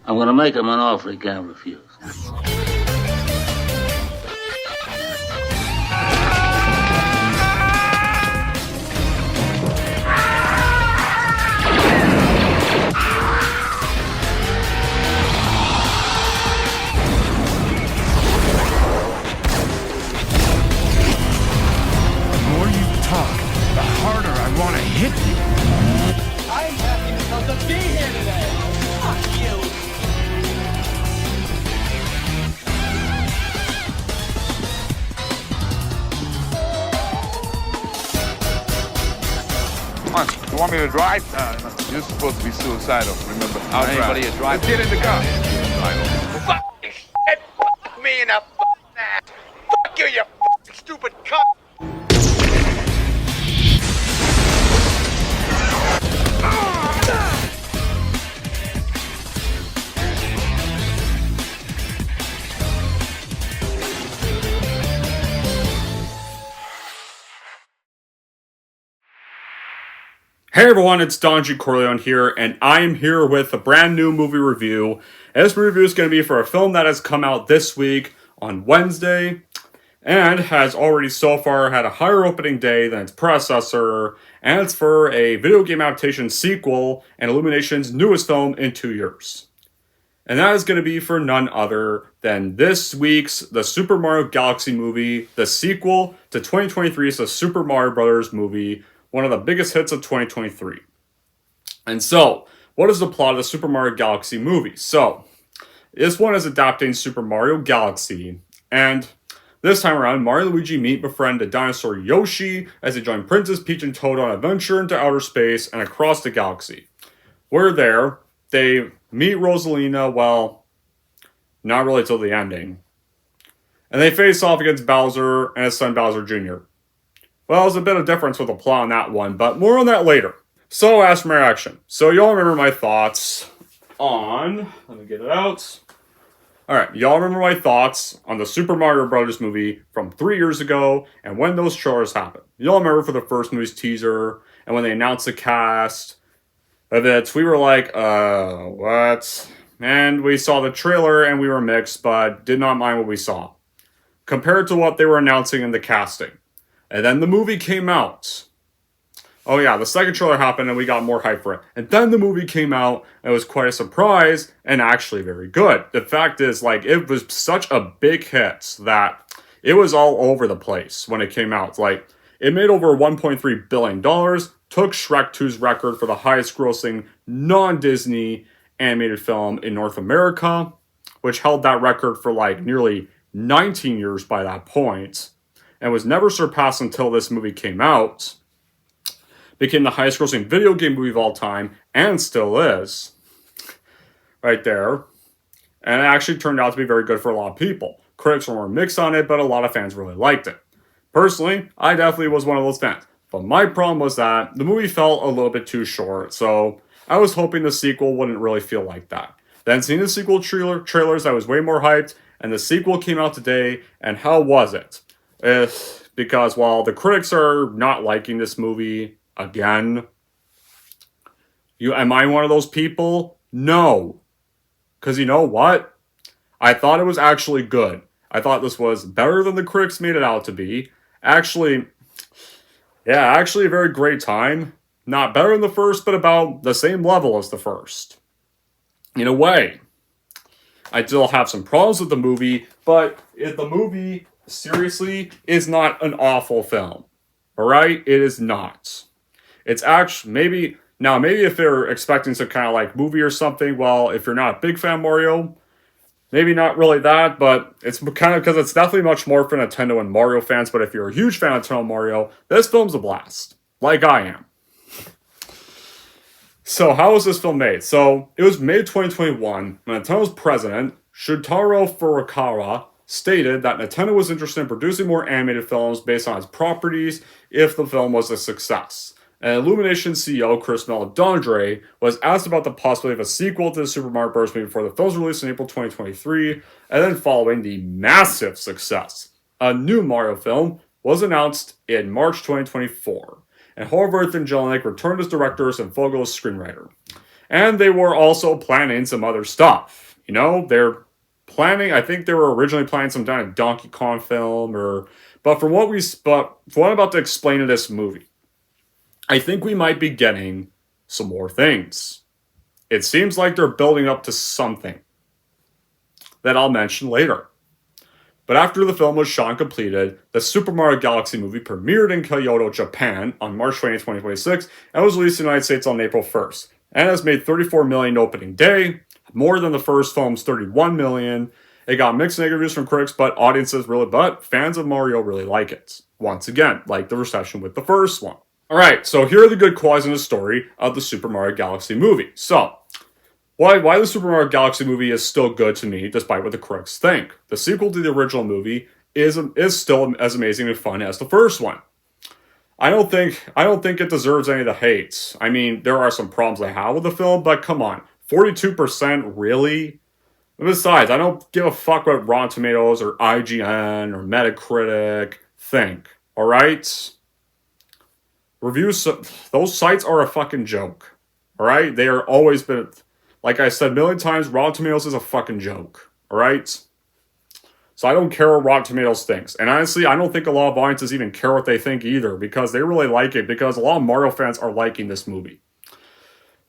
I'm gonna make him an offer he can't refuse. The more you talk, the harder I want to hit you. I'm happy because of being here today. Fuck you. Come on, you want me to drive? No. You're supposed to be suicidal, remember? I'll Anybody drive. a drive? Get in the car. Fucking shit. Fuck me in the fucking ass. Fuck you, you fucking stupid cunt. Hey everyone, it's Donji Corleone here, and I am here with a brand new movie review. And this review is going to be for a film that has come out this week on Wednesday, and has already so far had a higher opening day than its predecessor, and it's for a video game adaptation sequel and Illumination's newest film in 2 years. And that is going to be for none other than this week's The Super Mario Galaxy movie, the sequel to 2023's The Super Mario Bros. Movie, one of the biggest hits of 2023. And so, what is the plot of the Super Mario Galaxy movie? So, this one is adapting Super Mario Galaxy, and this time around, Mario and Luigi meet befriend the dinosaur Yoshi as they join Princess Peach and Toad on an adventure into outer space and across the galaxy. We're there, they meet Rosalina, well, not really till the ending. And they face off against Bowser and his son Bowser Jr. Well, there's a bit of difference with the plot on that one, but more on that later. So, as for my reaction. So, y'all remember my thoughts on... Let me get it out. Alright, y'all remember my thoughts on the Super Mario Bros. Movie from 3 years ago, and when those trailers happened. Y'all remember for the first movie's teaser, and when they announced the cast of it, we were like, what? And we saw the trailer, and we were mixed, but did not mind what we saw. Compared to what they were announcing in the casting. And then the movie came out. Oh yeah, the second trailer happened and we got more hype for it. And then the movie came out and it was quite a surprise and actually very good. The fact is, like, it was such a big hit that it was all over the place when it came out. Like, it made over $1.3 billion, took Shrek 2's record for the highest grossing non-Disney animated film in North America, which held that record for like nearly 19 years by that point, and was never surpassed until this movie came out. Became the highest grossing video game movie of all time, and still is. Right there. And it actually turned out to be very good for a lot of people. Critics were more mixed on it, but a lot of fans really liked it. Personally, I definitely was one of those fans. But my problem was that the movie felt a little bit too short, so I was hoping the sequel wouldn't really feel like that. Then seeing the sequel trailers, I was way more hyped, and the sequel came out today, and how was it? Because while the critics are not liking this movie again, am I one of those people? No. Because you know what? I thought it was actually good. I thought this was better than the critics made it out to be. Actually a very great time. Not better than the first, but about the same level as the first. In a way. I still have some problems with the movie, but if the movie seriously is not an awful film. Alright? It is not. It's actually, maybe if they're expecting some kind of like movie or something, well, if you're not a big fan of Mario, maybe not really that, but it's kind of, because it's definitely much more for Nintendo and Mario fans, but if you're a huge fan of Nintendo and Mario, this film's a blast. Like I am. So, how was this film made? So, it was made 2021 when Nintendo's president, Shutaro Furukawa, stated that Nintendo was interested in producing more animated films based on its properties if the film was a success. And Illumination CEO Chris Meledandri was asked about the possibility of a sequel to the Super Mario Bros. Movie before the film's release in April 2023, and then following the massive success, a new Mario film was announced in March 2024, and Horvath and Jelinek returned as directors and Fogel as screenwriter. And they were also planning some other stuff. You know, they're planning, I think they were originally planning some kind of Donkey Kong film but from what I'm about to explain in this movie, I think we might be getting some more things. It seems like they're building up to something that I'll mention later. But after the film was shot and completed, the Super Mario Galaxy movie premiered in Kyoto, Japan on March 20th, 2026, and was released in the United States on April 1st, and has made $34 million opening day, more than the first film's $31 million. It got mixed negative reviews from critics, but fans of Mario really like it. Once again, like the reception with the first one. Alright, so here are the good qualities in the story of the Super Mario Galaxy movie. So, why the Super Mario Galaxy movie is still good to me, despite what the critics think. The sequel to the original movie is still as amazing and fun as the first one. I don't think it deserves any of the hate. I mean, there are some problems I have with the film, but come on, 42% really? Besides, I don't give a fuck what Rotten Tomatoes or IGN or Metacritic think. All right, reviews, those sites are a fucking joke. All right, they are always been. Like I said a million times, Rotten Tomatoes is a fucking joke, alright? So I don't care what Rotten Tomatoes thinks. And honestly, I don't think a lot of audiences even care what they think either, because they really like it, because a lot of Mario fans are liking this movie.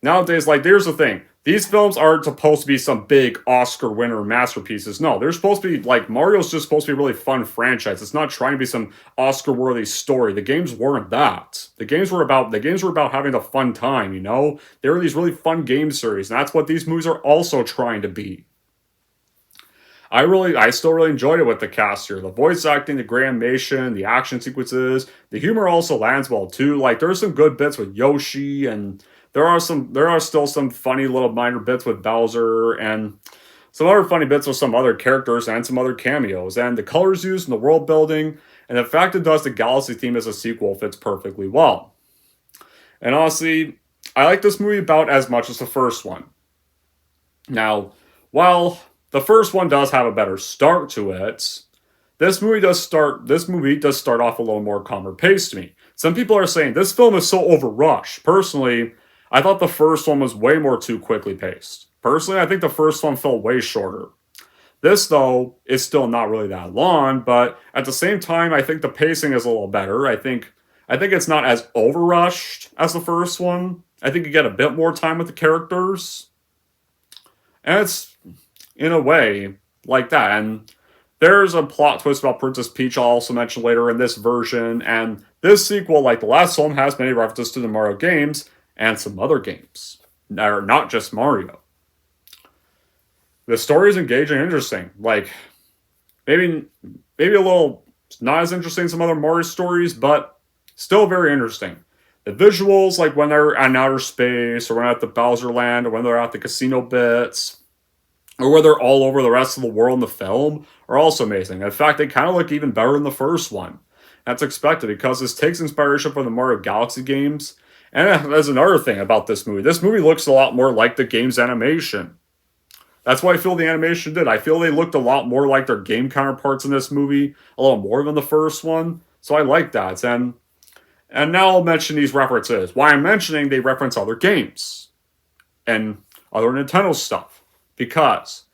Nowadays, like, here's the thing. These films aren't supposed to be some big Oscar winner masterpieces. No, they're supposed to be, like, Mario's just supposed to be a really fun franchise. It's not trying to be some Oscar-worthy story. The games weren't that. The games were about having a fun time, you know? They were these really fun game series, and that's what these movies are also trying to be. I still really enjoyed it with the cast here. The voice acting, the great animation, the action sequences, the humor also lands well too. Like, there's some good bits with Yoshi, and there are still some funny little minor bits with Bowser, and some other funny bits with some other characters and some other cameos. And the colors used in the world building, and the fact it does the Galaxy theme as a sequel fits perfectly well. And honestly, I like this movie about as much as the first one. Now, while the first one does have a better start to it, this movie does start off a little more calmer pace to me. Some people are saying this film is so overrushed. Personally, I thought the first one was way more too quickly paced. Personally, I think the first one felt way shorter. This, though, is still not really that long, but at the same time, I think the pacing is a little better. I think it's not as overrushed as the first one. I think you get a bit more time with the characters. And it's, in a way, like that. And there's a plot twist about Princess Peach I'll also mention later in this version. And this sequel, like the last film, has many references to the Mario games and some other games that are not just Mario. The story is engaging and interesting. Like, maybe a little not as interesting as some other Mario stories, but still very interesting. The visuals, like when they're in outer space, or when they're at the Bowser Land, or when they're at the casino bits, or when they're all over the rest of the world in the film, are also amazing. In fact, they kind of look even better than the first one. That's expected, because this takes inspiration from the Mario Galaxy games. And there's another thing about this movie. This movie looks a lot more like the game's animation. That's why I feel the animation did. I feel they looked a lot more like their game counterparts in this movie, a little more than the first one. So I like that. And now I'll mention these references. Why I'm mentioning they reference other games and other Nintendo stuff. Because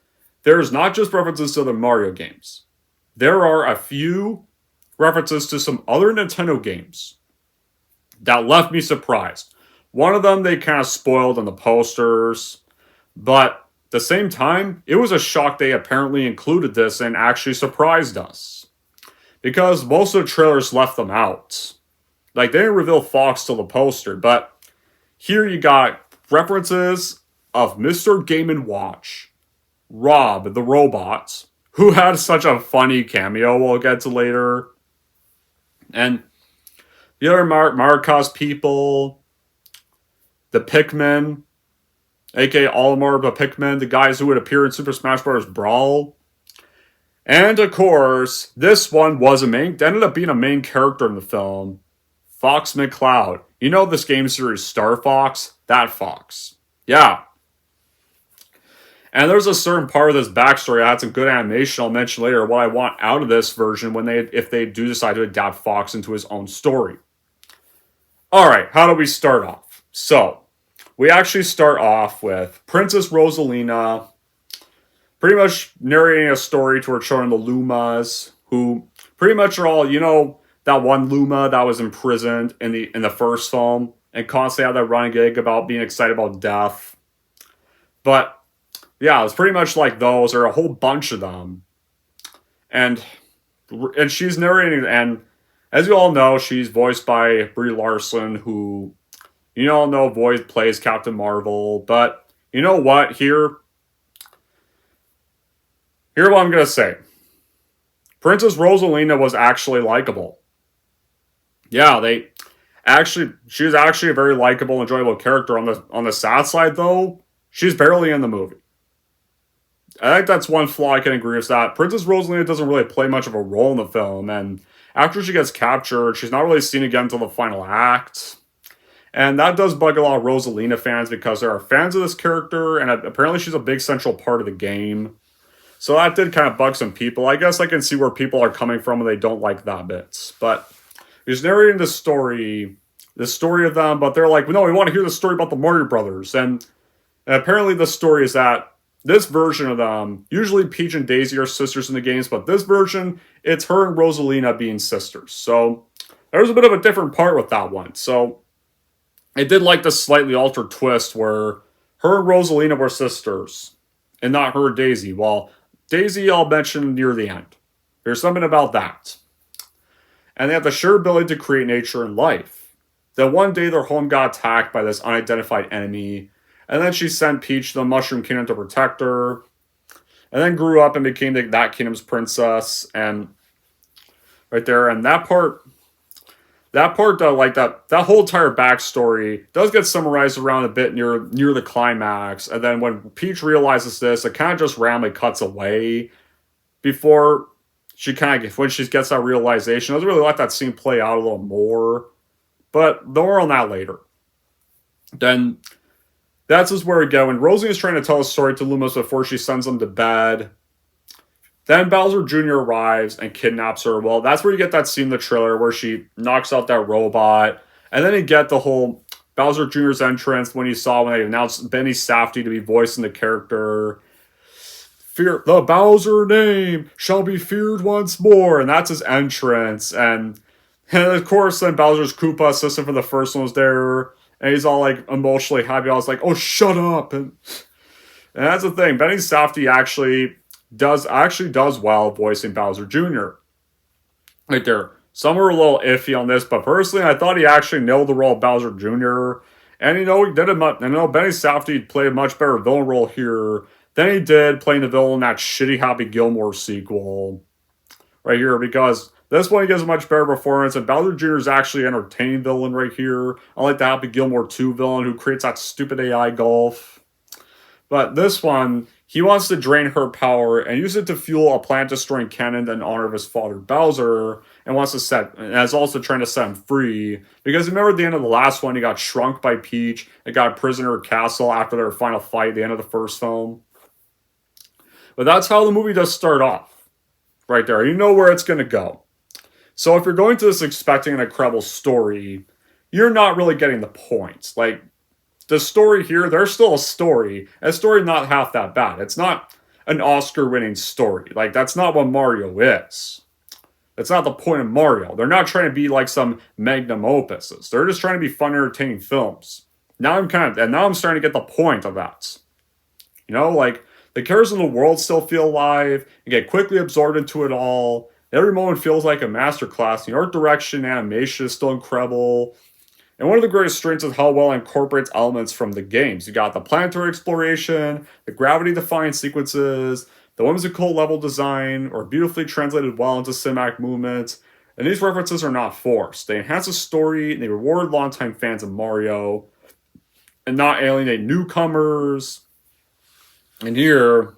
there's not just references to the Mario games. There are a few references to some other Nintendo games that left me surprised. One of them they kind of spoiled in the posters, but at the same time, it was a shock they apparently included this and actually surprised us. Because most of the trailers left them out. Like, they didn't reveal Fox till the poster, but here you got references of Mr. Game & Watch, Rob the robot, who had such a funny cameo we'll get to later, and the other Marcos people, the Pikmin, aka Olimar the Pikmin, the guys who would appear in Super Smash Bros. Brawl. And of course, this one ended up being a main character in the film, Fox McCloud. You know this game series Star Fox? That Fox. Yeah. And there's a certain part of this backstory, I had some good animation I'll mention later, what I want out of this version if they do decide to adapt Fox into his own story. Alright, how do we start off? So, we actually start off with Princess Rosalina pretty much narrating a story to her children, the Lumas, who pretty much are all, that one Luma that was imprisoned in the first film and constantly had that running gig about being excited about death. But yeah, it's pretty much like those. There are a whole bunch of them. And she's narrating, and as you all know, she's voiced by Brie Larson, who you all know plays Captain Marvel. But you know what? Here's what I'm gonna say. Princess Rosalina was actually likable. Yeah, she was actually a very likable, enjoyable character. On the sad side, though, she's barely in the movie. I think that's one flaw I can agree with. That Princess Rosalina doesn't really play much of a role in the film, and after she gets captured, she's not really seen again until the final act. And that does bug a lot of Rosalina fans because there are fans of this character, and apparently she's a big central part of the game. So that did kind of bug some people. I guess I can see where people are coming from when they don't like that bit. But he's narrating the story of them, but they're like, no, we want to hear the story about the Mario Brothers. And apparently the story is that this version of them, usually Peach and Daisy are sisters in the games, but this version, it's her and Rosalina being sisters. So there's a bit of a different part with that one. So it did like the slightly altered twist where her and Rosalina were sisters and not her and Daisy. Well, Daisy I'll mention near the end. There's something about that. And they have the sheer ability to create nature and life. Then one day their home got attacked by this unidentified enemy, and then she sent Peach to the Mushroom Kingdom to protect her, and then grew up and became that kingdom's princess, and right there, and that part, like that whole entire backstory does get summarized around a bit near the climax, and then when Peach realizes this, it kind of just randomly cuts away before when she gets that realization. I was really let that scene play out a little more, but more on that later. Then that's just where we go. When Rosie is trying to tell a story to Lumos before she sends them to bed, then Bowser Jr. arrives and kidnaps her. Well, that's where you get that scene in the trailer where she knocks out that robot, and then you get the whole Bowser Jr.'s entrance when they announced Benny Safdie to be voicing the character. The Bowser name shall be feared once more, and that's his entrance. And of course, then Bowser's Koopa assistant for the first one was there, and he's all like emotionally happy. I was like, "Oh, shut up!" And that's the thing. Benny Safdie actually does well voicing Bowser Jr. Right there. Some were a little iffy on this, but personally, I thought he actually nailed the role of Bowser Jr. And he did it much. Benny Safdie played a much better villain role here than he did playing the villain in that shitty Happy Gilmore sequel. Right here, because this one he gives a much better performance, and Bowser Jr. is actually an entertaining villain right here. Unlike the Happy Gilmore 2 villain who creates that stupid AI golf. But this one, he wants to drain her power and use it to fuel a planet-destroying cannon in honor of his father Bowser, and is also trying to set him free. Because remember at the end of the last one, he got shrunk by Peach and got a prisoner at castle after their final fight at the end of the first film. But that's how the movie does start off. Right there. You know where it's going to go. So if you're going to this expecting an incredible story, you're not really getting the point. Like, the story here, there's still a story. A story not half that bad. It's not an Oscar-winning story. Like, that's not what Mario is. That's not the point of Mario. They're not trying to be like some magnum opuses. They're just trying to be fun, entertaining films. Now I'm starting to get the point of that. Like, the characters in the world still feel alive and get quickly absorbed into it all. Every moment feels like a masterclass. The art direction, animation is still incredible. And one of the greatest strengths is how well it incorporates elements from the games. You got the planetary exploration, the gravity-defying sequences, the whimsical level design, or beautifully translated well into cinematic movements. And these references are not forced. They enhance the story, and they reward longtime fans of Mario, and not alienate newcomers. And here,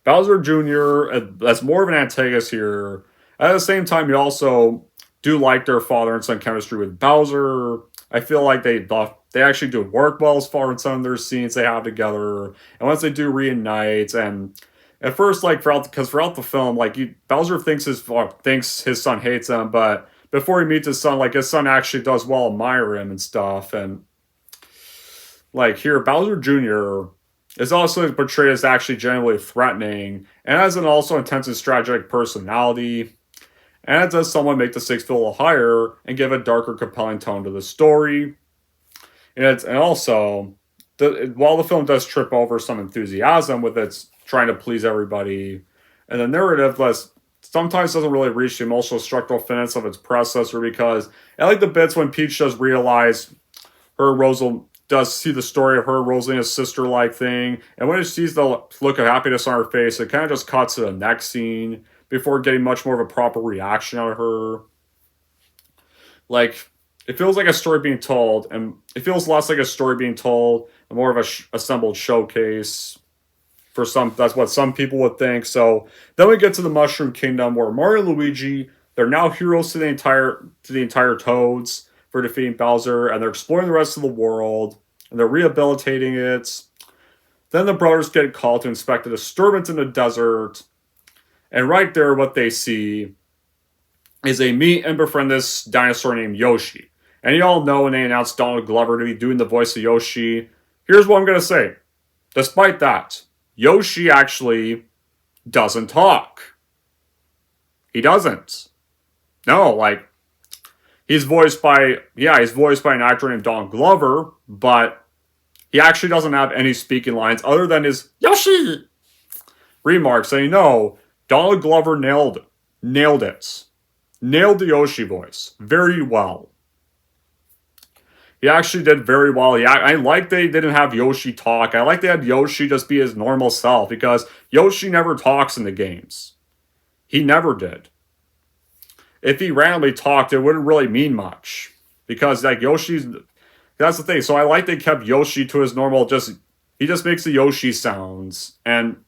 Bowser Jr., that's more of an antagonist here. At the same time, you also do like their father and son chemistry with Bowser. I feel like they actually do work well as far as some of their scenes they have together. And once they do reunite, and at first, like throughout the film, like Bowser thinks his son hates him, but before he meets his son, like his son actually does well admire him and stuff. And Like here, Bowser Jr. is also portrayed as actually genuinely threatening and has an also intense and strategic personality. And it does somewhat make the stakes feel a little higher and give a darker, compelling tone to the story. And also, while the film does trip over some enthusiasm with its trying to please everybody, and the narrative sometimes doesn't really reach the emotional structural fitness of its processor because I like the bits when Peach does realize her Rosal does see the story of her Rosalina's sister-like thing, and when it sees the look of happiness on her face, it kind of just cuts to the next scene before getting much more of a proper reaction out of her. Like, it feels like a story being told, and it feels less like a story being told, and more of a assembled showcase. For some, that's what some people would think. So then we get to the Mushroom Kingdom, where Mario and Luigi, they're now heroes to the entire Toads for defeating Bowser, and they're exploring the rest of the world, and they're rehabilitating it. Then the brothers get called to inspect a disturbance in the desert, and right there, what they see is they meet and befriend this dinosaur named Yoshi. And you all know when they announced Donald Glover to be doing the voice of Yoshi, here's what I'm going to say. Despite that, Yoshi actually doesn't talk. He doesn't. No, like, he's voiced by an actor named Donald Glover, but he actually doesn't have any speaking lines other than his Yoshi remarks. So you know, Donald Glover nailed it. Nailed the Yoshi voice very well. He actually did very well. I like they didn't have Yoshi talk. I like they had Yoshi just be his normal self because Yoshi never talks in the games. He never did. If he randomly talked, it wouldn't really mean much because like that's the thing. So I like they kept Yoshi to his normal. He just makes the Yoshi sounds, and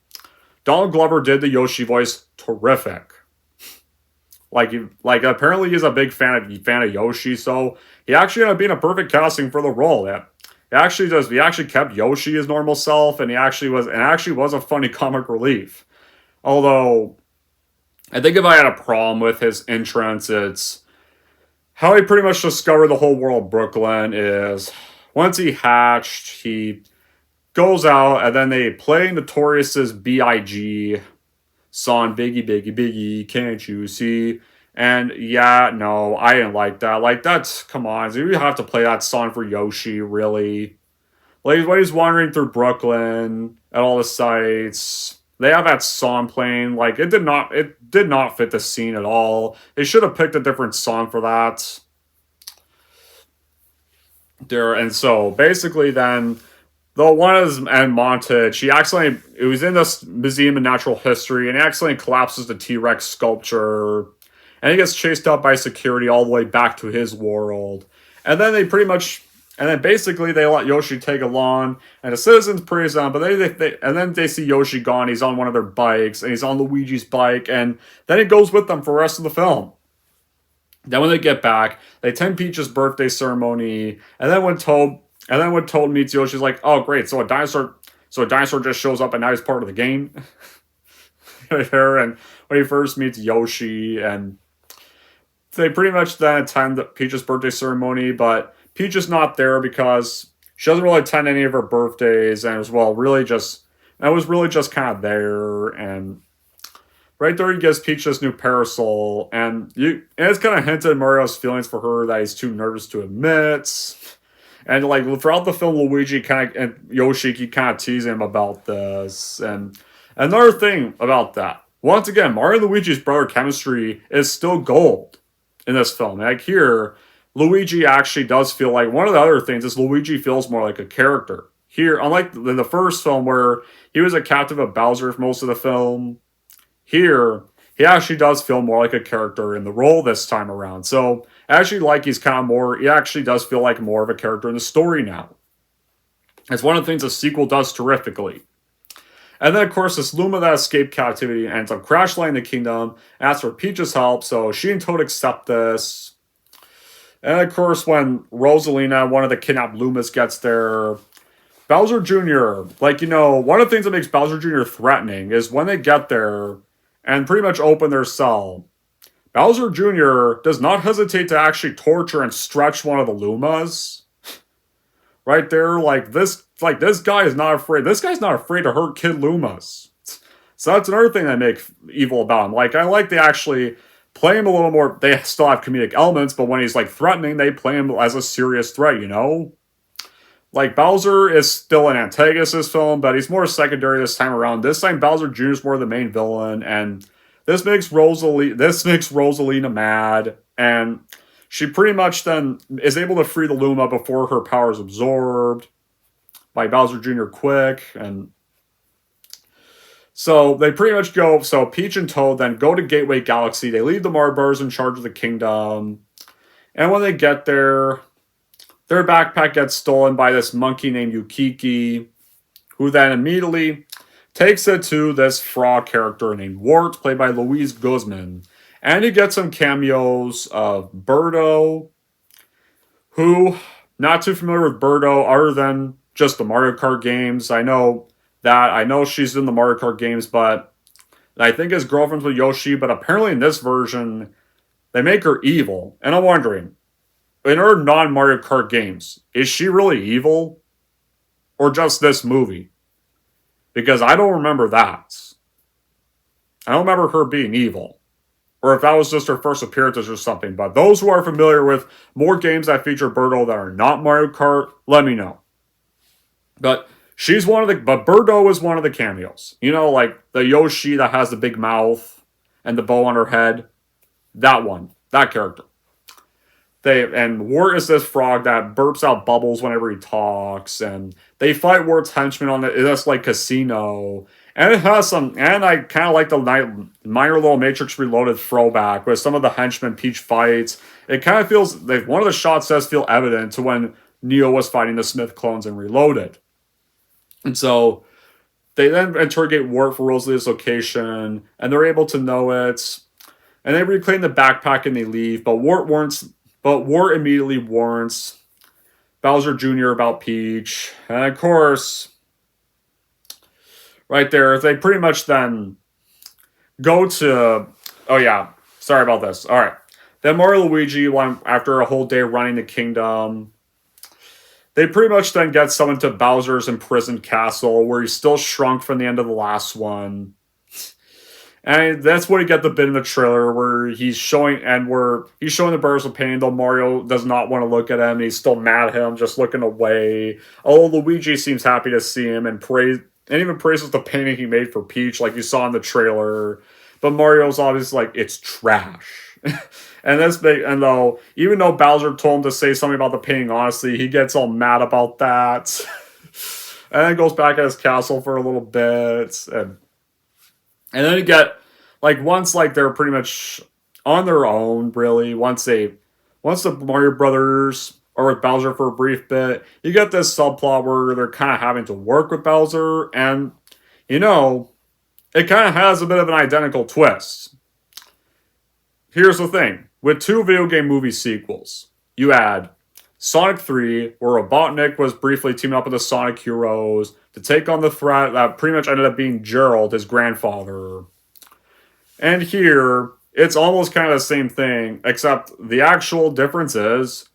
Donald Glover did the Yoshi voice terrific. Like apparently he's a big fan of Yoshi, so he actually ended up being a perfect casting for the role. Yeah, he actually kept Yoshi his normal self, and he actually was a funny comic relief. Although, I think if I had a problem with his entrance, it's how he pretty much discovered the whole world of Brooklyn is once he hatched, he goes out and then they play Notorious's B.I.G. song, Biggie, Biggie, Biggie, can't you see? And yeah, no, I didn't like that. Like, come on, do you have to play that song for Yoshi, really? Like, when he's wandering through Brooklyn at all the sites, they have that song playing. Like, it did not fit the scene at all. They should have picked a different song for that. And so, basically then, the one is and montage, it was in this Museum of Natural History, and he accidentally collapses the T-Rex sculpture, and he gets chased out by security all the way back to his world. And then basically they let Yoshi take along, and the citizens praise him, but then they see Yoshi gone, he's on one of their bikes, and he's on Luigi's bike, and then he goes with them for the rest of the film. Then when they get back, they attend Peach's birthday ceremony, and then when Toad meets Yoshi, he's like, oh great, so a dinosaur just shows up and now he's part of the game. And when he first meets Yoshi, and they pretty much then attend Peach's birthday ceremony, but Peach is not there because she doesn't really attend any of her birthdays, and I was really just kind of there, and right there he gives Peach this new parasol, and it's kind of hinted at Mario's feelings for her that he's too nervous to admit. And like throughout the film, Luigi and Yoshi keep kind of teasing him about this. And another thing about that, once again, Mario and Luigi's brother chemistry is still gold in this film. Like here, Luigi actually does feel like one of the other things is Luigi feels more like a character. Here, unlike in the first film where he was a captive of Bowser for most of the film, here he actually does feel more like a character in the role this time around. So I actually like he actually does feel like more of a character in the story now. It's one of the things the sequel does terrifically. And then, of course, this Luma that escaped captivity ends up crash landing the kingdom, asks for Peach's help, so she and Toad accept this. And of course, when Rosalina, one of the kidnapped Lumas, gets there, Bowser Jr., one of the things that makes Bowser Jr. threatening is when they get there and pretty much open their cell, Bowser Jr. does not hesitate to actually torture and stretch one of the Lumas. right there. This guy is not afraid. This guy's not afraid to hurt Kid Lumas. So that's another thing that make evil about him. Like, I like they actually play him a little more. They still have comedic elements, but when he's like threatening, they play him as a serious threat, you know? Like, Bowser is still an antagonist in this film, but he's more secondary this time around. This time, Bowser Jr. is more the main villain, and this makes Rosalina mad, and she pretty much then is able to free the Luma before her power is absorbed by Bowser Jr. quick, and so they pretty much go. So Peach and Toad then go to Gateway Galaxy. They leave the Mario Brothers in charge of the kingdom, and when they get there, their backpack gets stolen by this monkey named Yukiki, who then immediately takes it to this frog character named Wart, played by Louise Guzman. And you get some cameos of Birdo, who, not too familiar with Birdo, other than just the Mario Kart games. I know she's in the Mario Kart games, but I think his girlfriend's with Yoshi, but apparently in this version, they make her evil. And I'm wondering, in her non-Mario Kart games, is she really evil? Or just this movie? Because I don't remember that. I don't remember her being evil. Or if that was just her first appearance or something. But those who are familiar with more games that feature Birdo that are not Mario Kart, let me know. But Birdo is one of the cameos. You know, like the Yoshi that has the big mouth and the bow on her head. That one. That character. And Wart is this frog that burps out bubbles whenever he talks, and they fight Wart's henchmen on this like casino, and it has some. And I kind of like the minor little Matrix Reloaded throwback with some of the henchmen Peach fights. It kind of feels like one of the shots does feel evident to when Neo was fighting the Smith clones in Reloaded, and so they then interrogate Wart for Rosalina's location, and they're able to know it, and they reclaim the backpack and they leave. But Wart immediately warns Bowser Jr. about Peach. And of course, right there, they pretty much then go to... Oh yeah, sorry about this. Alright. Then Mario and Luigi, after a whole day running the kingdom, they pretty much then get summoned to Bowser's imprisoned castle, where he's still shrunk from the end of the last one. And that's where you get the bit in the trailer where he's showing the birds of pain, though Mario does not want to look at him, and he's still mad at him, just looking away. Although Luigi seems happy to see him and even praises the painting he made for Peach, like you saw in the trailer. But Mario's obviously like, it's trash. Even though Bowser told him to say something about the painting honestly, he gets all mad about that. And then goes back at his castle for a little bit, and then you get, once, they're pretty much on their own, really, once the Mario Brothers are with Bowser for a brief bit, you get this subplot where they're kind of having to work with Bowser, and, it kind of has a bit of an identical twist. Here's the thing. With 2 video game movie sequels, you add Sonic 3, where Robotnik was briefly teaming up with the Sonic Heroes to take on the threat that pretty much ended up being Gerald, his grandfather. And here, it's almost kind of the same thing, except the actual difference is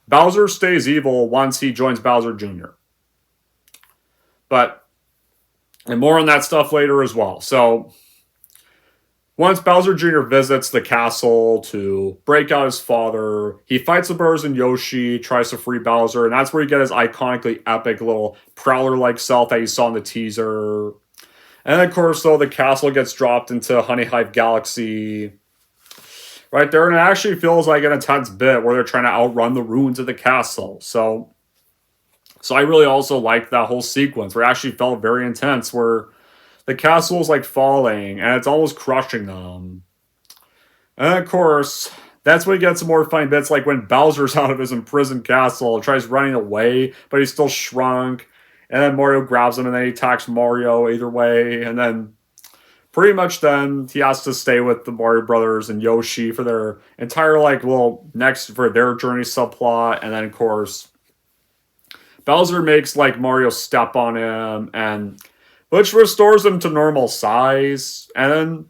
Bowser stays evil once he joins Bowser Jr. And more on that stuff later as well. So, once Bowser Jr. visits the castle to break out his father, he fights the birds and Yoshi, tries to free Bowser, and that's where you get his iconically epic little Prowler-like self that you saw in the teaser. And of course, though, the castle gets dropped into Honey Hive Galaxy. Right there, and it actually feels like an intense bit where they're trying to outrun the ruins of the castle. So I really also liked that whole sequence where it actually felt very intense, where the castle is falling and it's almost crushing them. And of course, that's when you get some more funny bits, like when Bowser's out of his imprisoned castle and tries running away, but he's still shrunk. And then Mario grabs him and then he attacks Mario either way. And then pretty much then he has to stay with the Mario Brothers and Yoshi for their entire for their journey subplot. And then of course, Bowser makes Mario step on him, which restores him to normal size. And then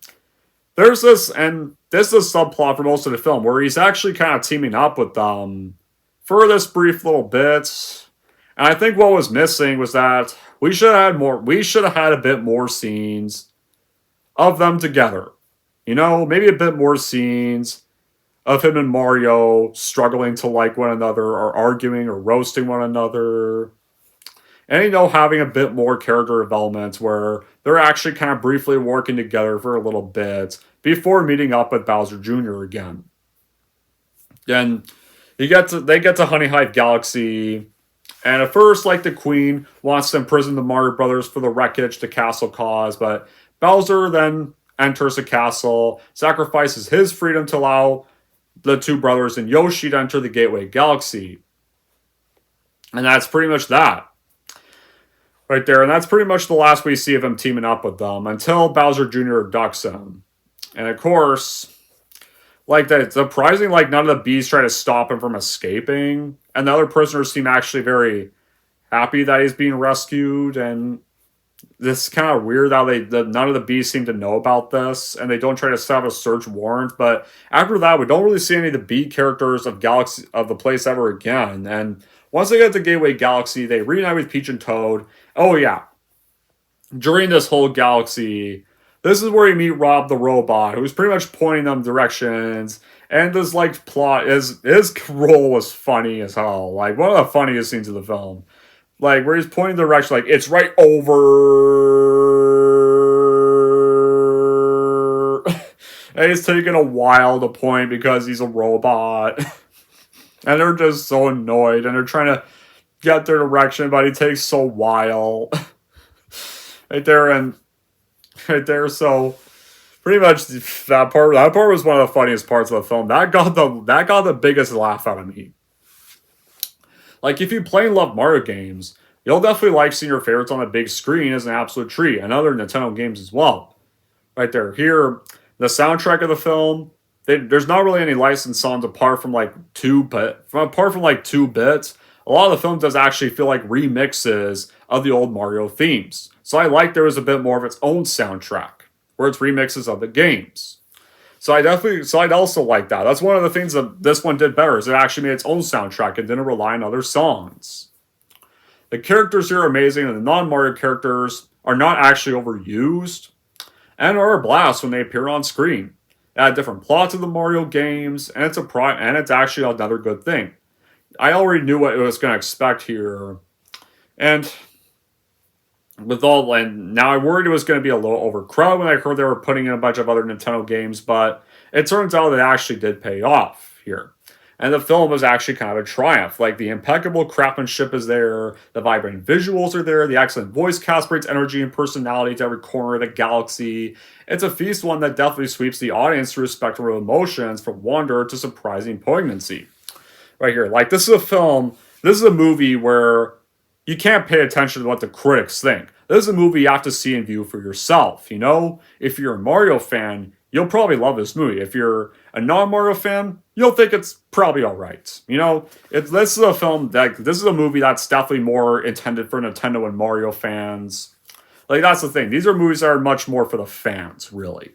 there's this is a subplot for most of the film where he's actually kind of teaming up with them for this brief little bit. And I think what was missing was that we should have had more. We should have had a bit more scenes of them together. You know, maybe a bit more scenes of him and Mario struggling to like one another, or arguing, or roasting one another. And, you know, having a bit more character development where they're actually kind of briefly working together for a little bit before meeting up with Bowser Jr. again. Then they get to Honey Hive Galaxy, and at first, like, the Queen wants to imprison the Mario Brothers for the wreckage to castle cause, but Bowser then enters the castle, sacrifices his freedom to allow the two brothers and Yoshi to enter the Gateway Galaxy. And that's pretty much that. Right there, and that's pretty much the last we see of him teaming up with them until Bowser Jr. abducts him. And of course, like, that surprising, like, none of the bees try to stop him from escaping, and the other prisoners seem actually very happy that he's being rescued. And this is kind of weird how none of the bees seem to know about this, and they don't try to set up a search warrant. But after that, we don't really see any of the bee characters of the place ever again. And once they get to Gateway Galaxy, they reunite with Peach and Toad. Oh yeah, during this whole galaxy, this is where you meet Rob the robot, who's pretty much pointing them directions. And this, like, plot, his role was funny as hell. Like, one of the funniest scenes of the film. Like, where he's pointing the direction, like, it's right over. And he's taking a while to point because he's a robot. And they're just so annoyed, and they're trying to get their direction, but it takes so while. Right there, so pretty much that part was one of the funniest parts of the film. That got the biggest laugh out of me. Like, if you play and love Mario games, you'll definitely like seeing your favorites on a big screen as an absolute treat, and other Nintendo games as well. Right there. Here, the soundtrack of the film, there's not really any licensed songs apart from like 2 bits. A lot of the film does actually feel like remixes of the old Mario themes. So I like there was a bit more of its own soundtrack, where it's remixes of the games. So I'd also like that. That's one of the things that this one did better, is it actually made its own soundtrack and didn't rely on other songs. The characters here are amazing, and the non-Mario characters are not actually overused, and are a blast when they appear on screen. They add different plots of the Mario games, and it's actually another good thing. I already knew what I was going to expect here, and now I worried it was going to be a little overcrowded when I heard they were putting in a bunch of other Nintendo games, but it turns out it actually did pay off here. And the film was actually kind of a triumph. Like, the impeccable craftsmanship is there, the vibrant visuals are there, the excellent voice cast brings energy and personality to every corner of the galaxy. It's a feast, one that definitely sweeps the audience through a spectrum of emotions, from wonder to surprising poignancy. Right here, like, this is a movie where you can't pay attention to what the critics think. This is a movie you have to see and view for yourself, you know? If you're a Mario fan, you'll probably love this movie. If you're a non-Mario fan, you'll think it's probably alright. You know, this is a movie that's definitely more intended for Nintendo and Mario fans. Like, that's the thing. These are movies that are much more for the fans, really.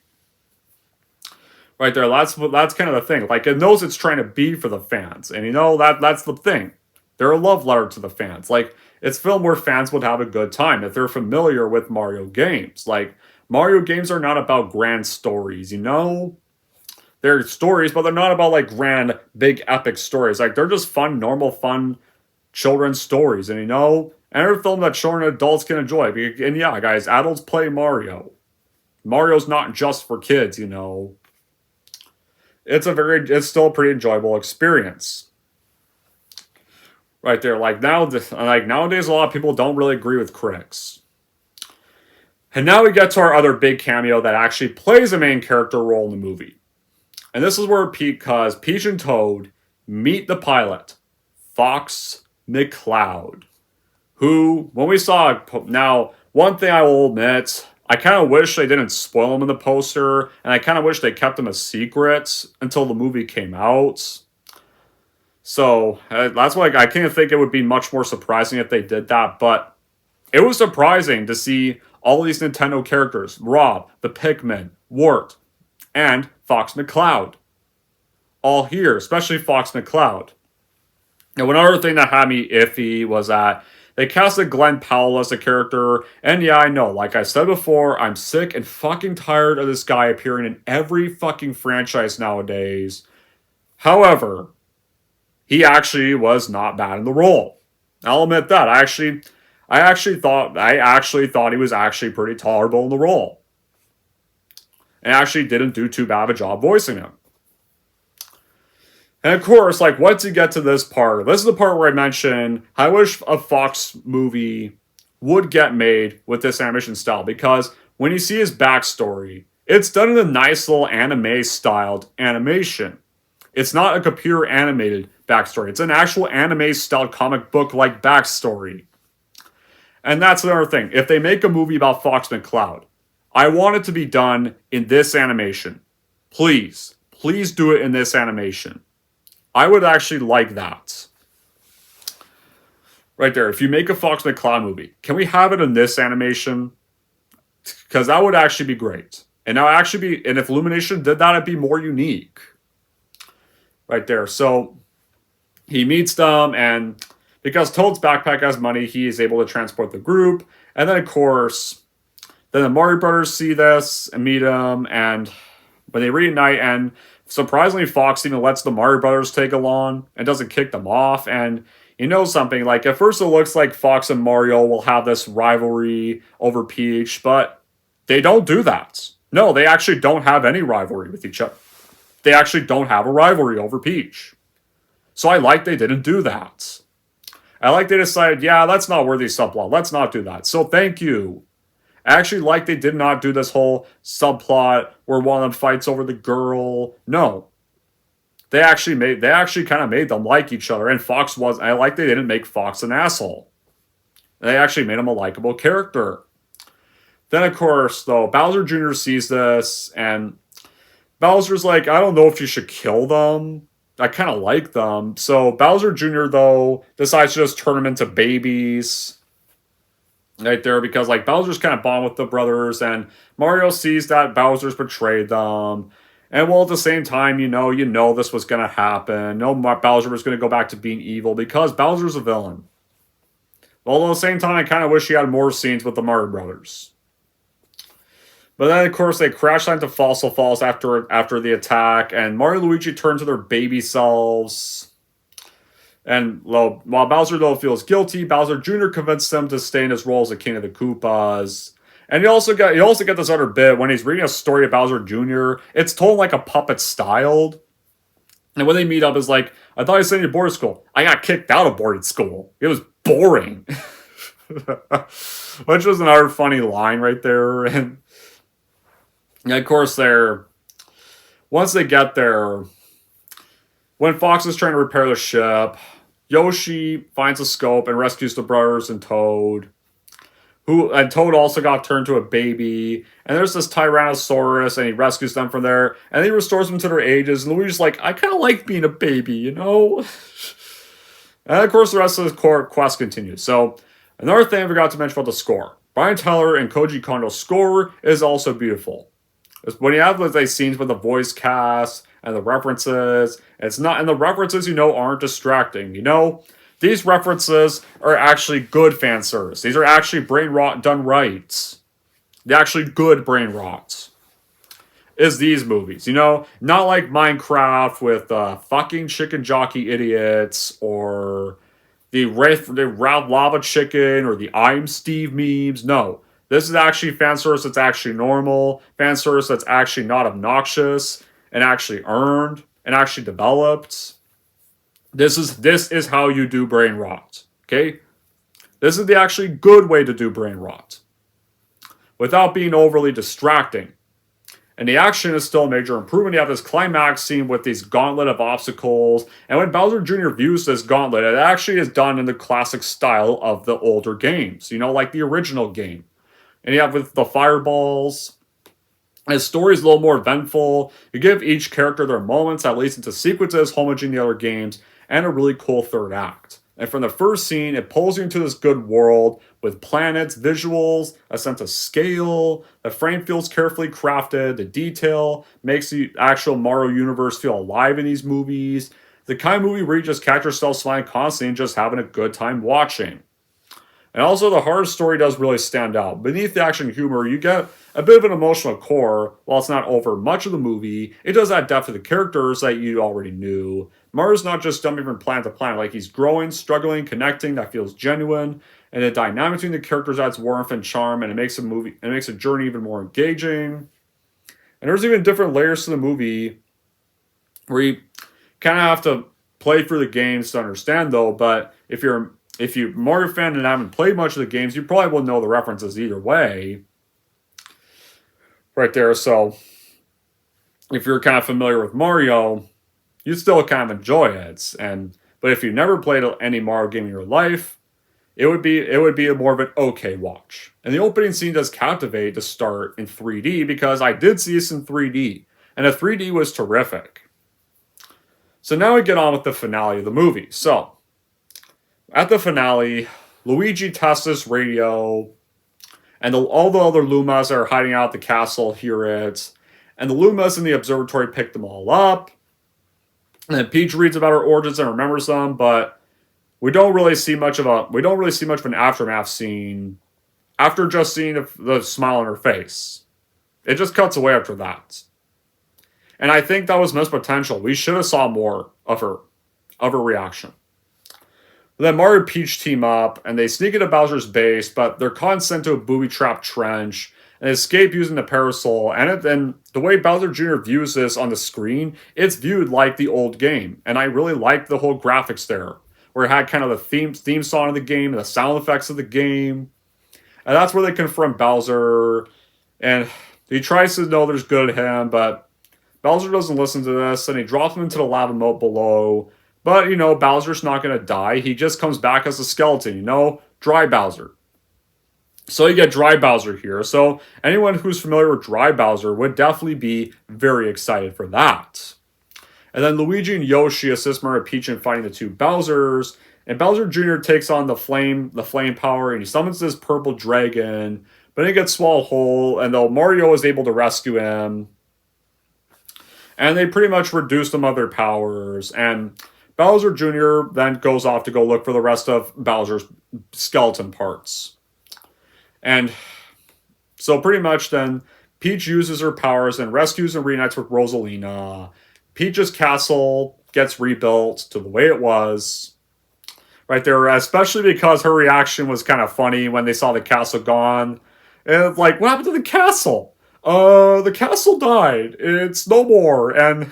Right there, that's kind of the thing. Like, it knows it's trying to be for the fans. And, you know, that's the thing. They're a love letter to the fans. Like, it's a film where fans would have a good time if they're familiar with Mario games. Like, Mario games are not about grand stories, you know? They're stories, but they're not about, like, grand, big, epic stories. Like, they're just fun, normal, fun children's stories. And, you know, and they're a film that children and adults can enjoy. And yeah, guys, adults play Mario. Mario's not just for kids, you know. It's still a pretty enjoyable experience. Right there, nowadays, a lot of people don't really agree with critics. And now we get to our other big cameo that actually plays a main character role in the movie. And this is where Peach and Toad meet the pilot, Fox McCloud, who, when we saw, now, one thing I will admit, I kind of wish they didn't spoil him in the poster, and I kind of wish they kept him a secret until the movie came out. So, that's why I can't think it would be much more surprising if they did that, but it was surprising to see all these Nintendo characters, Rob, the Pikmin, Wart, and Fox McCloud, all here, especially Fox McCloud. Now, one other thing that had me iffy was that they casted Glenn Powell as a character, and yeah, I know, like I said before, I'm sick and fucking tired of this guy appearing in every fucking franchise nowadays. However, he actually was not bad in the role. I'll admit that. I actually thought he was actually pretty tolerable in the role. And actually didn't do too bad of a job voicing him. And of course, like, once you get to this part, this is the part where I mention I wish a Fox movie would get made with this animation style, because when you see his backstory, it's done in a nice little anime-styled animation. It's not a computer animated backstory. It's an actual anime-styled comic book-like backstory. And that's another thing. If they make a movie about Fox McCloud, I want it to be done in this animation. Please. Please do it in this animation. I would actually like that. Right there. If you make a Fox McCloud movie, can we have it in this animation? Because that would actually be great. And if Illumination did that, it'd be more unique. Right there. So he meets them, and because Toad's backpack has money, he is able to transport the group. And then, of course, then the Mario Brothers see this and meet him, and when they reunite, and surprisingly, Fox even lets the Mario Brothers take along and doesn't kick them off. And you know something, like, at first it looks like Fox and Mario will have this rivalry over Peach, but they don't do that. No, they actually don't have any rivalry with each other. They actually don't have a rivalry over Peach. So I like they didn't do that. I like they decided, yeah, that's not worthy subplot. Let's not do that. So thank you. I actually like they did not do this whole subplot where one of them fights over the girl. No. They actually kind of made them like each other. And I like they didn't make Fox an asshole. They actually made him a likable character. Then, of course, though, Bowser Jr. sees this, and Bowser's like, I don't know if you should kill them. I kind of like them. So Bowser Jr., though, decides to just turn them into babies. Right there, because, like, Bowser's kind of bond with the brothers, and Mario sees that Bowser's betrayed them. And, well, at the same time, you know this was going to happen. No, Bowser was going to go back to being evil, because Bowser's a villain. Although, at the same time, I kind of wish he had more scenes with the Mario Brothers. But then, of course, they crash into Fossil Falls after the attack, and Mario and Luigi turn to their baby selves. And while Bowser, though, feels guilty, Bowser Jr. convinced them to stay in his role as the King of the Koopas. And you also get this other bit when he's reading a story of Bowser Jr. It's told like a puppet styled. And when they meet up, it's like, I thought I sent you to boarding school. I got kicked out of boarding school. It was boring. Which was another funny line right there. And of course, once they get there, when Fox is trying to repair the ship, Yoshi finds a scope and rescues the brothers and Toad. And Toad also got turned to a baby. And there's this Tyrannosaurus, and he rescues them from there. And he restores them to their ages. And Luigi's like, I kind of like being a baby, you know? And of course, the rest of the quest continues. So, another thing I forgot to mention about the score. Brian Tyler and Koji Kondo's score is also beautiful. When you have those scenes with the voice cast and the references, and the references, aren't distracting. These references are actually good fan service. These are actually brain rot done right. The actually good brain rot is these movies. Not like Minecraft with fucking chicken jockey idiots, or the Ralph Lava Chicken, or the I'm Steve memes. No. This is actually fan service that's actually normal, fan service that's actually not obnoxious, and actually earned, and actually developed. This is how you do brain rot, okay? This is the actually good way to do brain rot, without being overly distracting. And the action is still a major improvement. You have this climax scene with these gauntlet of obstacles, and when Bowser Jr. views this gauntlet, it actually is done in the classic style of the older games, like the original game. And you have with the fireballs. His story is a little more eventful. You give each character their moments that leads into sequences homaging the other games, and a really cool third act. And from the first scene, it pulls you into this good world with planets, visuals, a sense of scale. The frame feels carefully crafted. The detail makes the actual Mario universe feel alive in these movies. the kind of movie where you just catch yourself smiling constantly and just having a good time watching. And also, the horror story does really stand out. Beneath the action humor, you get a bit of an emotional core. While it's not over much of the movie, it does add depth to the characters that you already knew. Mario's not just jumping from planet to planet. Like, he's growing, struggling, connecting, that feels genuine. And the dynamic between the characters adds warmth and charm, and it makes a journey even more engaging. And there's even different layers to the movie where you kind of have to play through the games to understand, though. But if you're Mario fan and haven't played much of the games, you probably won't know the references either way. Right there. So if you're kind of familiar with Mario, you still kind of enjoy it. But if you've never played any Mario game in your life, it would be more of an okay watch. And the opening scene does captivate to start in 3D, because I did see this in 3D, and the 3D was terrific. So now we get on with the finale of the movie. So at the finale, Luigi tests his radio, and all the other Lumas that are hiding out at the castle hear it, and the Lumas in the observatory pick them all up. And then Peach reads about her origins and remembers them, but we don't really see much of an aftermath scene after just seeing the smile on her face. It just cuts away after that. And I think that was missed potential. We should have saw more of her reaction. Then Mario and Peach team up, and they sneak into Bowser's base, but they're caught and sent to a booby-trapped trench, and escape using the parasol. And then the way Bowser Jr. views this on the screen, it's viewed like the old game. And I really liked the whole graphics there, where it had kind of the theme song of the game and the sound effects of the game. And that's where they confront Bowser, and he tries to know there's good at him, but Bowser doesn't listen to this, and he drops him into the lava moat below. But, Bowser's not going to die. He just comes back as a skeleton, Dry Bowser. So you get Dry Bowser here. So anyone who's familiar with Dry Bowser would definitely be very excited for that. And then Luigi and Yoshi assist Mario Peach in fighting the two Bowsers. And Bowser Jr. takes on the flame power, and he summons this purple dragon. But he gets swallowed whole, and though Mario is able to rescue him. And they pretty much reduce them of their powers. And Bowser Jr. then goes off to go look for the rest of Bowser's skeleton parts. And so pretty much then, Peach uses her powers and rescues and reunites with Rosalina. Peach's castle gets rebuilt to the way it was. Right there, especially because her reaction was kind of funny when they saw the castle gone. And like, what happened to the castle? The castle died. It's no more. And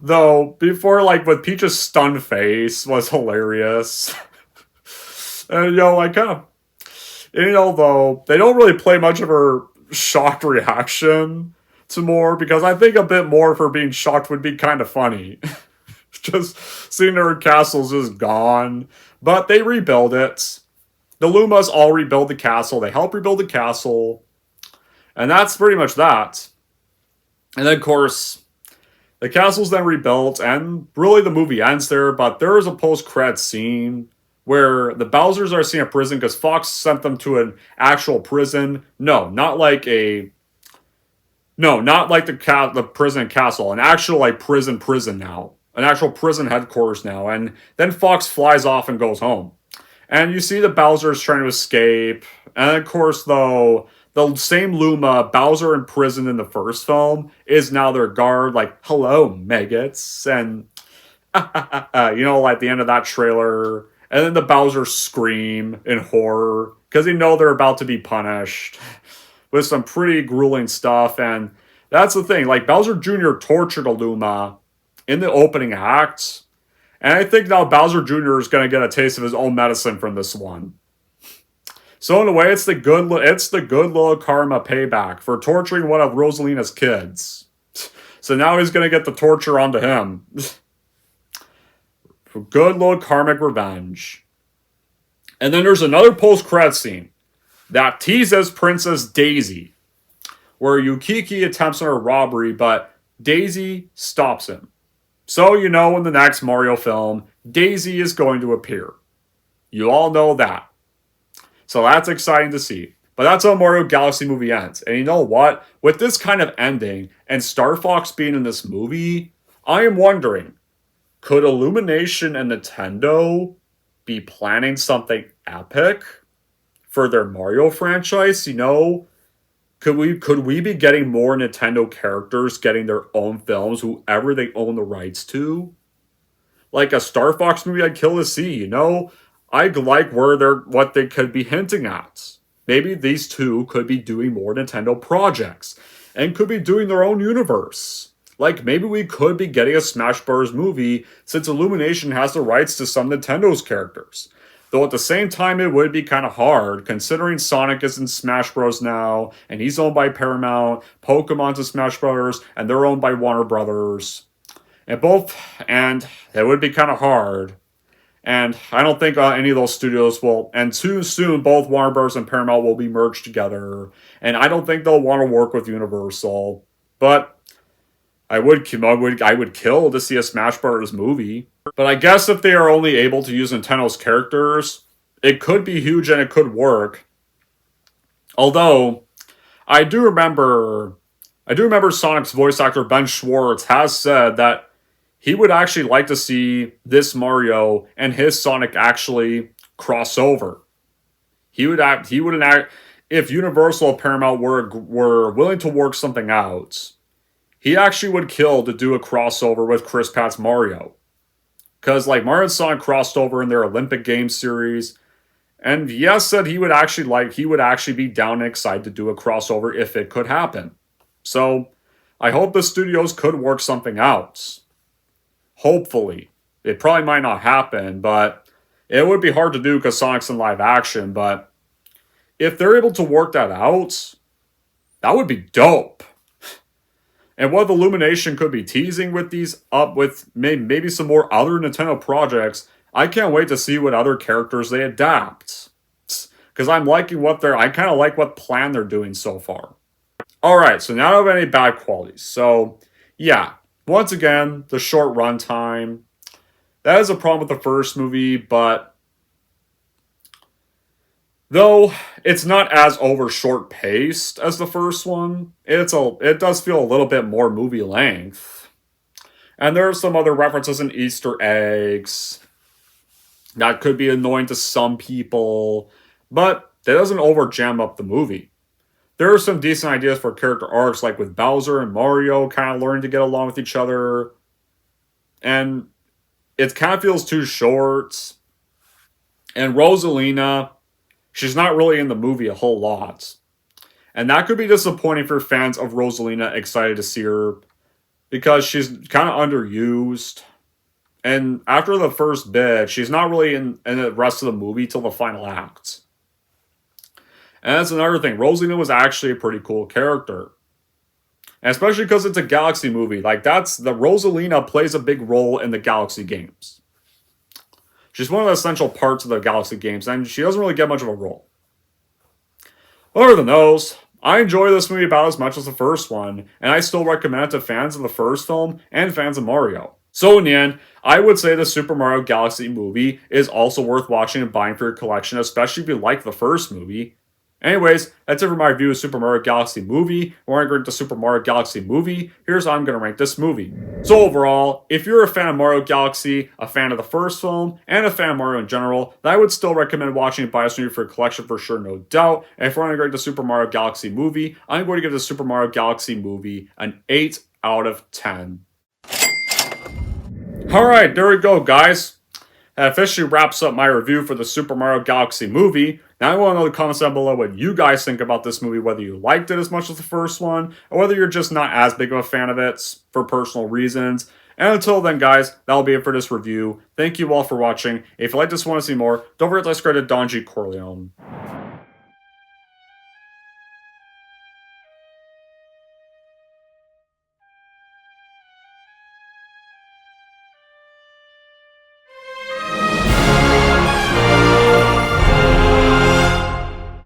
though, before, with Peach's stunned face was hilarious. And, I kind of, though, they don't really play much of her shocked reaction to more, because I think a bit more of her being shocked would be kind of funny. Just seeing her castle's just gone. But they rebuild it. The Lumas all rebuild the castle. They help rebuild the castle. And that's pretty much that. And then, of course, the castle's then rebuilt, and really the movie ends there, but there is a post-credits scene where the Bowsers are seen in prison because Fox sent them to an actual prison. Not like the prison castle. An actual, prison now. An actual prison headquarters now. And then Fox flies off and goes home. And you see the Bowsers trying to escape. And of course, though, the same Luma Bowser imprisoned in the first film is now their guard, hello, maggots. And, at the end of that trailer. And then the Bowsers scream in horror because they know they're about to be punished with some pretty grueling stuff. And that's the thing. Bowser Jr. tortured a Luma in the opening act. And I think now Bowser Jr. is going to get a taste of his own medicine from this one. So in a way, it's the good little karma payback for torturing one of Rosalina's kids. So now he's going to get the torture onto him. Good little karmic revenge. And then there's another post-credit scene that teases Princess Daisy, where Yukiki attempts on a robbery, but Daisy stops him. So in the next Mario film, Daisy is going to appear. You all know that. So that's exciting to see. But that's how Mario Galaxy movie ends. And you know what? With this kind of ending, and Star Fox being in this movie, I am wondering, could Illumination and Nintendo be planning something epic for their Mario franchise? You know, could we be getting more Nintendo characters getting their own films, whoever they own the rights to? Like a Star Fox movie, I'd kill to see. You know, I like what they could be hinting at. Maybe these two could be doing more Nintendo projects and could be doing their own universe. Like maybe we could be getting a Smash Bros. Movie since Illumination has the rights to some Nintendo's characters. Though at the same time it would be kind of hard considering Sonic is in Smash Bros. Now and he's owned by Paramount, Pokemon's in Smash Bros. And they're owned by Warner Brothers. And it would be kind of hard. And I don't think any of those studios will. And too soon, both Warner Bros. And Paramount will be merged together. And I don't think they'll want to work with Universal. But I would kill to see a Smash Bros. Movie. But I guess if they are only able to use Nintendo's characters, it could be huge and it could work. Although, I do remember Sonic's voice actor Ben Schwartz has said that he would actually like to see this Mario and his Sonic actually cross over. If Universal and Paramount were willing to work something out, he actually would kill to do a crossover with Chris Pratt's Mario. Because like Mario and Sonic crossed over in their Olympic Games series, and yes, said he would actually be down and excited to do a crossover if it could happen. So I hope the studios could work something out. Hopefully. It probably might not happen, but it would be hard to do because Sonic's in live action, but if they're able to work that out, that would be dope. And what Illumination could be teasing with maybe some more other Nintendo projects, I can't wait to see what other characters they adapt. Because I kind of like what plan they're doing so far. Alright, so now I don't have any bad qualities. So, yeah. Once again, the short runtime. That is a problem with the first movie, but though it's not as over short paced as the first one, it does feel a little bit more movie length. And there are some other references and Easter eggs that could be annoying to some people, but that doesn't over jam up the movie. There are some decent ideas for character arcs, like with Bowser and Mario kind of learning to get along with each other. And it kind of feels too short. And Rosalina, she's not really in the movie a whole lot. And that could be disappointing for fans of Rosalina excited to see her, because she's kind of underused. And after the first bit, she's not really in the rest of the movie till the final act. And that's another thing. Rosalina was actually a pretty cool character. And especially because it's a Galaxy movie. Like, Rosalina plays a big role in the Galaxy games. She's one of the essential parts of the Galaxy games, and she doesn't really get much of a role. Other than those, I enjoy this movie about as much as the first one, and I still recommend it to fans of the first film and fans of Mario. So in the end, I would say the Super Mario Galaxy movie is also worth watching and buying for your collection, especially if you like the first movie. Anyways, that's it for my review of Super Mario Galaxy movie. When I rank the Super Mario Galaxy movie, here's how I'm going to rank this movie. So overall, if you're a fan of Mario Galaxy, a fan of the first film, and a fan of Mario in general, then I would still recommend watching and buy this movie for a collection for sure, no doubt. And if we're going to rank the Super Mario Galaxy movie, I'm going to give the Super Mario Galaxy movie an 8 out of 10. Alright, there we go, guys. That officially wraps up my review for the Super Mario Galaxy movie. Now I want to know in the comments down below what you guys think about this movie, whether you liked it as much as the first one, or whether you're just not as big of a fan of it for personal reasons. And until then, guys, that'll be it for this review. Thank you all for watching. If you like this and want to see more, don't forget to subscribe to Don G. Corleone.